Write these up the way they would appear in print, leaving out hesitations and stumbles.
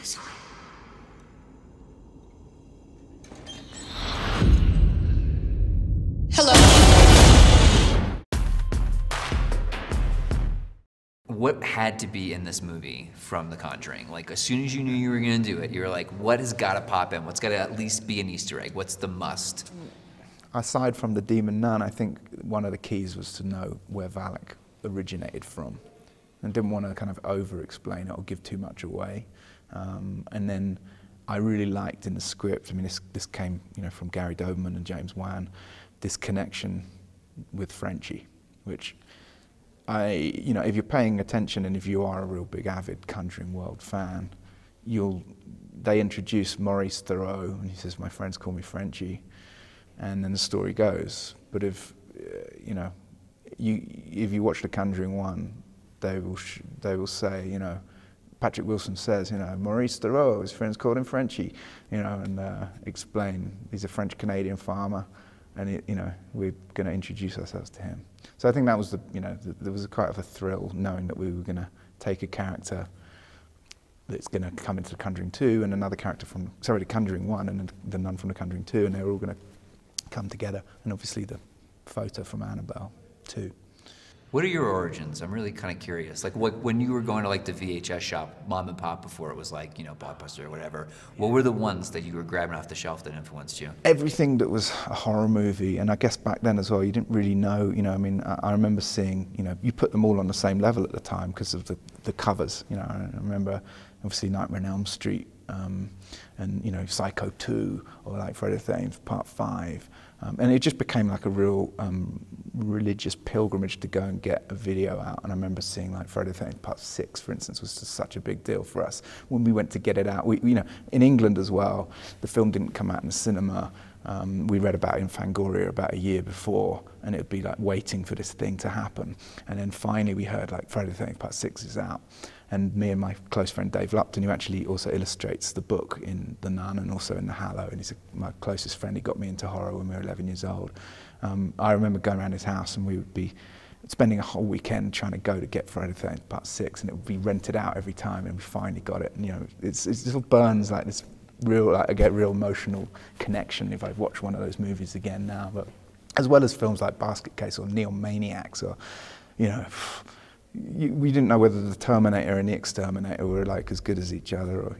this way. Hello. What had to be in this movie from The Conjuring? Like, as soon as you knew you were gonna do it, you were like, what has gotta pop in? What's gotta at least be an Easter egg? What's the must? Aside from the demon nun, I think one of the keys was to know where Valak originated from. And didn't want to kind of over-explain it or give too much away. And then I really liked in the script, I mean, this came, from Gary Doberman and James Wan, this connection with Frenchie, which if you're paying attention and if you are a real big avid Conjuring World fan, they introduce Maurice Thoreau and he says, my friends call me Frenchie, and then the story goes. But if you watch The Conjuring 1, they will say, Patrick Wilson says, Maurice Thoreau, his friends called him Frenchie, and explain he's a French-Canadian farmer, and we're going to introduce ourselves to him. So I think that was there was quite of a thrill knowing that we were going to take a character that's going to come into The Conjuring 2 and another character from, The Conjuring 1 and the nun from The Conjuring 2, and they were all going to come together, and obviously the photo from Annabelle too. What are your origins? I'm really kind of curious. Like, when you were going to the VHS shop, mom and pop, before it was Blockbuster or whatever, what were the ones that you were grabbing off the shelf that influenced you? Everything that was a horror movie, and I guess back then as well, you didn't really know, I remember seeing, you put them all on the same level at the time because of the covers, I remember obviously Nightmare on Elm Street, and Psycho 2, or Friday the 13th, Part 5. And it just became like a real religious pilgrimage to go and get a video out. And I remember seeing Friday the 13th, Part 6, for instance, was just such a big deal for us. When we went to get it out, in England as well, the film didn't come out in the cinema. We read about it in Fangoria about a year before, and it would be waiting for this thing to happen. And then finally we heard Friday the 13th, Part 6 is out. And me and my close friend Dave Lupton, who actually also illustrates the book in The Nun and also in the Hallow, and he's my closest friend. He got me into horror when we were 11 years old. I remember going around his house and we would be spending a whole weekend trying to go to get Friday the 13th, Part 6, and it would be rented out every time, and we finally got it. And it still burns this real, I get real emotional connection if I watch one of those movies again now. But as well as films like Basket Case or Neo Maniacs, or we didn't know whether the Terminator and the Exterminator were as good as each other, or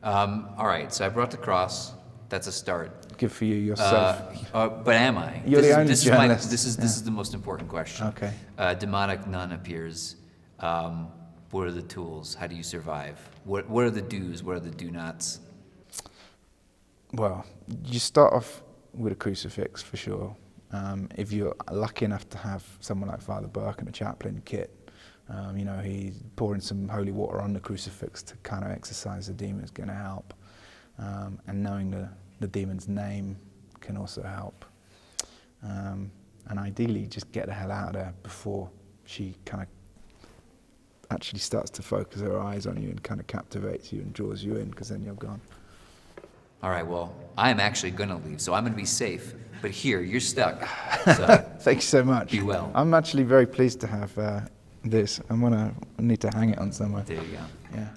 All right, so I brought the cross. That's a start. Good for you yourself. But am I? You're the only journalist. This is the most important question. Okay. Demonic nun appears. What are the tools? How do you survive? What are the do's? What are the do-nots? Well, you start off with a crucifix for sure. If you're lucky enough to have someone like Father Burke and a chaplain kit, he's pouring some holy water on the crucifix to kind of exorcise the demon is going to help. And knowing the demon's name can also help. And ideally, just get the hell out of there before she kind of actually starts to focus her eyes on you and kind of captivates you and draws you in, because then you're gone. All right, well, I'm actually going to leave, so I'm going to be safe. But here, you're stuck. So thank you so much. Be well. I'm actually very pleased to have this. I need to hang it on somewhere. There you go. Yeah.